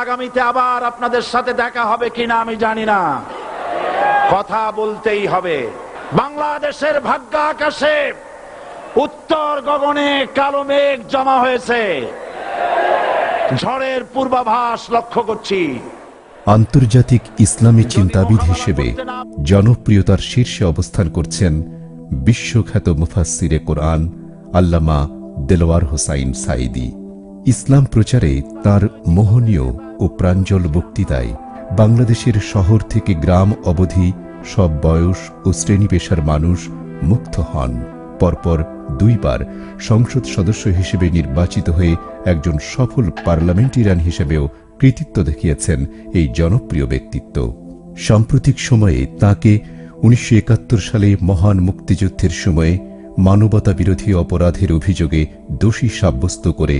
আগামীতে আবার আপনাদের সাথে দেখা হবে কিনা আমি জানি না, কথা বলতেই হবে। বাংলাদেশের ভাগ্য আকাশে উত্তর গগনে কালো মেঘ জমা হয়েছে, ঝড়ের পূর্বাভাস লক্ষ্য করছি। আন্তর্জাতিক ইসলামী চিন্তাবিদ হিসেবে জনপ্রিয়তার শীর্ষে অবস্থান করছেন বিশ্বখ্যাত মুফাসসিরে কোরআন আল্লামা দেলোয়ার হোসাইন সাঈদী। ইসলাম প্রচারে তার মোহনীয় ও প্রাঞ্জল বক্তৃতায় বাংলাদেশের শহর থেকে গ্রাম অবধি সব বয়স ও শ্রেণী পেশার মানুষ মুগ্ধ হন। পরপর দুইবার সংসদ সদস্য হিসেবে নির্বাচিত হয়ে একজন সফল পার্লামেন্টেরিয়ান হিসেবেও কৃতিত্ব দেখিয়েছেন এই জনপ্রিয় ব্যক্তিত্ব। সাম্প্রতিক সময়ে তাঁকে 1971 সালে মহান মুক্তিযুদ্ধের সময়ে মানবতা বিরোধী অপরাধের অভিযোগে দোষী সাব্যস্ত করে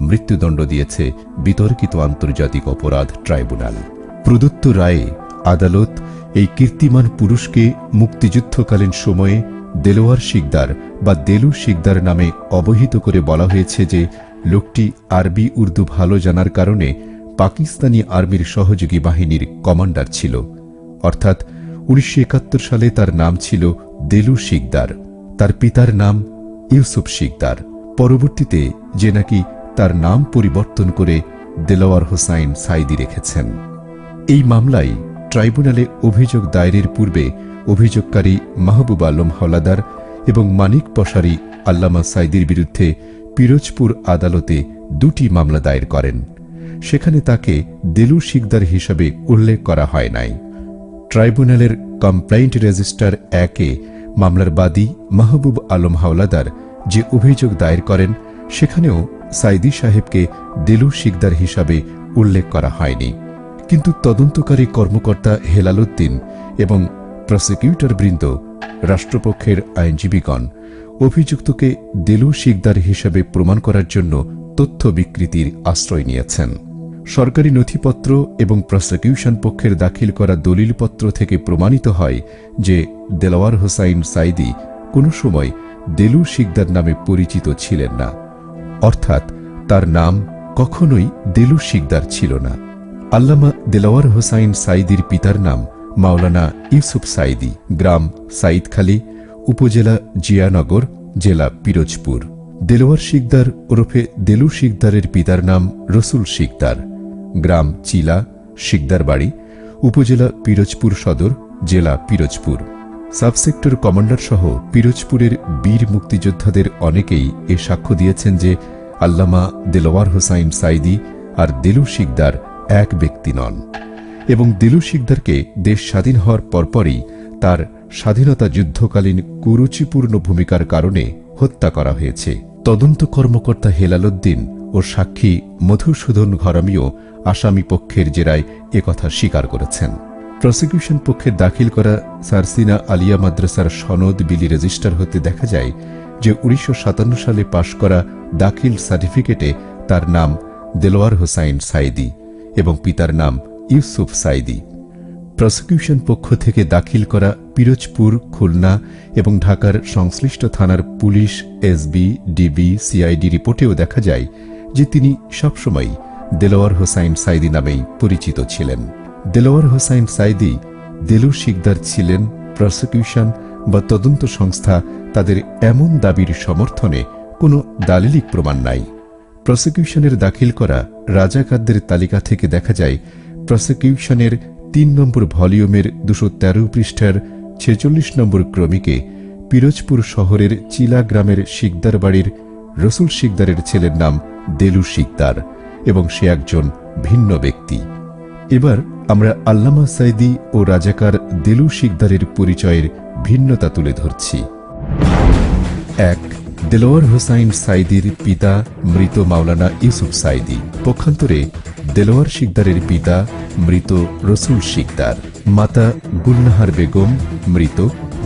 মৃত্যুদণ্ড দিয়েছে বিতর্কিত আন্তর্জাতিক অপরাধ ট্রাইব্যুনাল। প্রদত্ত রায়ে আদালত এই কীর্তিমান পুরুষকে মুক্তিযুদ্ধকালীন সময়ে দেলোয়ার শিকদার বা দেলু শিকদার নামে অবহিত করে বলা হয়েছে যে লোকটি আরবি উর্দু ভালো জানার কারণে পাকিস্তানি আর্মির সহযোগী বাহিনীর কমান্ডার ছিল। অর্থাৎ 1971 সালে তার নাম ছিল দেলু শিকদার, তার পিতার নাম ইউসুফ শিকদার। পরবর্তীতে যে নাকি তার নাম পরিবর্তন করে দেলোয়ার হোসাইন সাঈদী রেখেছেন। এই মামলায় ট্রাইব্যুনালে অভিযোগ দায়েরের পূর্বে অভিযোগকারী মাহবুব আলম হাওলাদার এবং মানিক পশারি আল্লামা সাঈদীর বিরুদ্ধে পিরোজপুর আদালতে দুটি মামলা দায়ের করেন। সেখানে তাকে দেলু শিকদার হিসাবে উল্লেখ করা হয় নাই। ট্রাইব্যুনালের কমপ্লেইন্ট রেজিস্টার 1-এ মামলার বাদী মাহবুব আলম হাওলাদার যে অভিযোগ দায়ের করেন সেখানেও সাঈদী সাহেবকে দেলু শিকদার হিসাবে উল্লেখ করা হয়নি। কিন্তু তদন্তকারী কর্মকর্তা হেলাল উদ্দিন এবং প্রসিকিউটর বৃন্দ, রাষ্ট্রপক্ষের আইনজীবীগণ অভিযুক্তকে দেলু শিকদার হিসাবে প্রমাণ করার জন্য তথ্য বিকৃতির আশ্রয় নিয়েছেন। সরকারি নথিপত্র এবং প্রসিকিউশন পক্ষের দাখিল করা দলিলপত্র থেকে প্রমাণিত হয় যে দেলোয়ার হোসাইন সাঈদী কোনো সময় দেলু শিকদার নামে পরিচিত ছিলেন না, অর্থাৎ তার নাম কখনোই দেলু শিকদার ছিল না। আল্লামা দেলোয়ার হোসাইন সাঈদীর পিতার নাম মাওলানা ইউসুফ সাঈদী, গ্রাম সাঈদখালী, উপজেলা জিয়ানগর, জেলা পিরোজপুর। দেলোয়ার শিকদার ওরফে দেলু শিকদারের পিতার নাম রসুল শিকদার, গ্রাম চিলা, শিকদার বাড়ি, উপজেলা পিরোজপুর সদর, জেলা পিরোজপুর। সাবসেক্টর কমান্ডার সহ পিরোজপুরের বীর মুক্তিযোদ্ধাদের অনেকেই এ সাক্ষ্য দিয়েছেন যে আল্লামা দেলোয়ার হোসাইন সাঈদী আর দেলু শিকদার এক ব্যক্তি নন এবং দেলু শিকদারকে দেশ স্বাধীন হওয়ার পরপরই তার স্বাধীনতা যুদ্ধকালীন কুরুচিপূর্ণ ভূমিকার কারণে হত্যা করা হয়েছে। তদন্ত কর্মকর্তা হেলাল উদ্দিন ও সাক্ষী মধুসূদন ঘরামিও আসামি পক্ষের জেরায় একথা স্বীকার করেছেন। প্রসিকিউশন পক্ষের দাখিল করা সারসিনা আলিয়া মাদ্রাসার সনদ বিলি রেজিস্টার হতে দেখা যায় যে 1957 সালে পাশ করা দাখিল সার্টিফিকেটে তার নাম দেলোয়ার হোসাইন সাঈদী এবং পিতার নাম ইউসুফ সাঈদী। প্রসিকিউশন পক্ষ থেকে দাখিল করা পিরোজপুর, খুলনা এবং ঢাকার সংশ্লিষ্ট থানার পুলিশ, এসবি, ডিবি, সিআইডি রিপোর্টেও দেখা যায় যে তিনি সবসময় দেলোয়ার হোসাইন সাঈদী নামেই পরিচিত ছিলেন। দেলোয়ার হোসাইন সাঈদী দেলু শিকদার ছিলেন প্রসিকিউশন বা তদন্ত সংস্থা তাদের এমন দাবির সমর্থনে কোনো দালিলিক প্রমাণ নাই। প্রসিকিউশনের দাখিল করা রাজাকারদের তালিকা থেকে দেখা যায় প্রসিকিউশনের 3 নম্বর ভলিউমের 213 পৃষ্ঠার 46 নম্বর ক্রমিকে পিরোজপুর শহরের চিলা গ্রামের শিকদার বাড়ির রসুল শিকদারের ছেলের নাম দেলু শিকদার এবং সে একজন ভিন্ন ব্যক্তি। এবার আমরা আল্লামা সাঈদী ও রাজাকার দেলু শিকদারের পরিচয়ের ভিন্নতা তুলে ধরছি। 1. দেলোয়ার হোসাইন সাঈদীর পিতা মৃত মাওলানা ইউসুফ সাঈদী, পক্ষান্তরে দেলোয়ার শিকদারের পিতা মৃত রসুল শিকদার। মাতা গুলনাহার বেগম মৃত,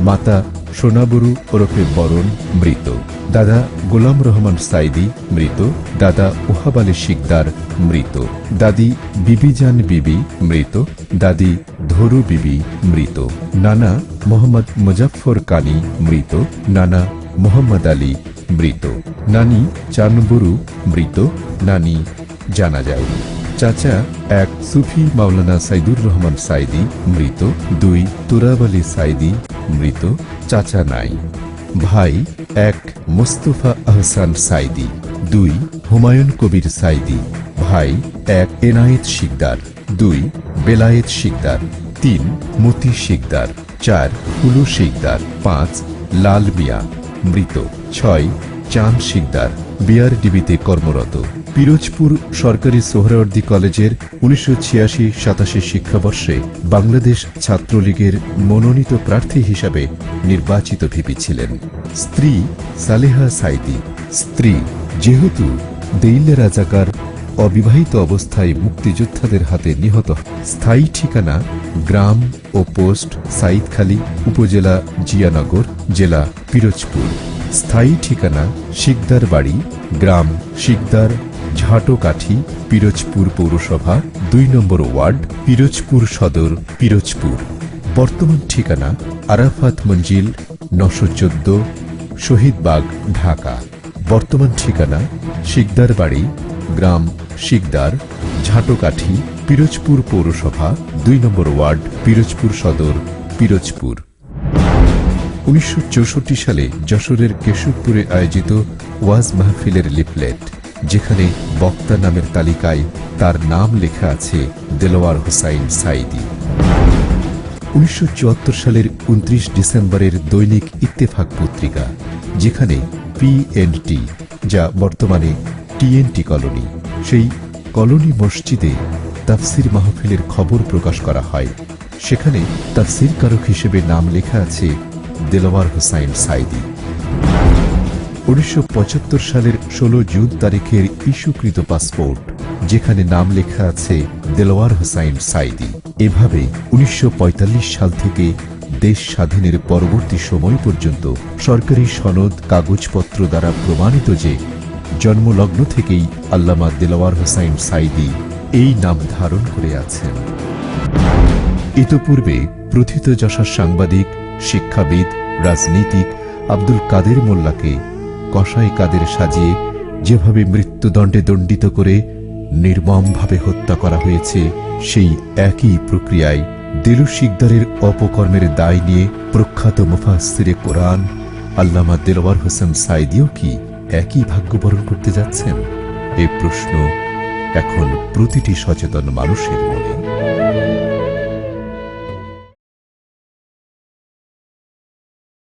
মাতা সোনাবরু ওরফে বরণ মৃত, দাদা গোলাম রহমান সাঈদী মৃত, দাদা ওহাব আলী শিকদার মৃত, দাদি বিবিজান বিবি মৃত, দাদি ধরু বিবি মৃত, নানা মোহাম্মদ মুজাফফর কানি মৃত, নানা মোহাম্মদ আলী মৃত, নানি চানবরু মৃত, নানি জানা যায়নি। চাচা 1 সুফি মাওলানা সাইদুর রহমান সাইদি মৃত। 2 তুরাব আলী সাইদি মৃত, চাচা নাই। ভাই 1 মোস্তফা আহসান সাইদি। 2 হুমায়ুন কবির সাইদি। ভাই 1 এনায়েত শিকদার। 2 বেলায়েত শিকদার। 3 মতি শিকদার। 4 হুলু শিকদার। 5 লাল মিয়া মৃত। 6 চাঁদ শিকদার বিআরডিবিতে কর্মরত। পিরোজপুর সরকারি সোহরাওয়ার্দী কলেজের 1986-87 শিক্ষাবর্ষে বাংলাদেশ ছাত্রলীগের মনোনীত প্রার্থী হিসাবে নির্বাচিত ভিপি ছিলেন। স্ত্রী সালেহা সাইদি। স্ত্রী যেহেতু দেইলে রাজাকার অবিবাহিত অবস্থায় মুক্তিযোদ্ধাদের হাতে নিহত। স্থায়ী ঠিকানা গ্রাম ও পোস্ট সাইদখালী, উপজেলা জিয়ানগর, জেলা পিরোজপুর। স্থায়ী ঠিকানা শিকদার বাড়ি, গ্রাম শিকদার, ঝাটকাঠি, পিরোজপুর পৌরসভা, 2 নম্বর ওয়ার্ড, পিরোজপুর সদর, পিরোজপুর। বর্তমান ঠিকানা আরাফাত মঞ্জিল 914, শহীদবাগ, ঢাকা। বর্তমান ঠিকানা শিকদার বাড়ি, গ্রাম শিকদার, ঝাটকাঠি, পিরোজপুর পৌরসভা, 2 নম্বর ওয়ার্ড, পিরোজপুর সদর, পিরোজপুর। 1964 সালে যশোরের কেশবপুরে আয়োজিত ওয়াজ মাহফিলের লিফলেট, যেখানে বক্তা নামের তালিকায় তার নাম লেখা আছে দেলোয়ার হোসাইন সাইদি। 1974 সালের 29 ডিসেম্বরের দৈনিক ইত্তেফাক পত্রিকা, যেখানে পিএনটি, যা বর্তমানে টিএনটি কলোনি, সেই কলোনি মসজিদে তাফসির মাহফিলের খবর প্রকাশ করা হয়। সেখানে তাফসিরকারক হিসেবে নাম লেখা আছে দেলোয়ার হোসাইন সাইদি। 1975 সালের 16 জুন তারিখের ইস্যুকৃত পাসপোর্ট, যেখানে নাম লেখা আছে দেলোয়ার হোসাইন সাইদি। এভাবে 1945 সাল থেকে দেশ স্বাধীনের পরবর্তী সময় পর্যন্ত সরকারি সনদ কাগজপত্র দ্বারা প্রমাণিত যে জন্মলগ্ন থেকেই আল্লামা দেলোয়ার হোসাইন সাইদি এই নাম ধারণ করে আছেন। ইতোপূর্বে প্রথিতযশা সাংবাদিক, শিক্ষাবিদ, রাজনীতিক আব্দুল কাদের মোল্লাকে কসাই কাদের সাজিয়ে যেভাবে মৃত্যুদণ্ডে দণ্ডিত করে নির্মমভাবে হত্যা করা হয়েছে, সেই একই প্রক্রিয়ায় দেলু শিকদারের অপকর্মের দায় নিয়ে প্রখ্যাত মুফাসসিরে কোরআন আল্লামা দেলোয়ার হোসেন সাইদিও কি একই ভাগ্য বরণ করতে যাচ্ছেন? এই প্রশ্ন এখন প্রতিটি সচেতন মানুষের।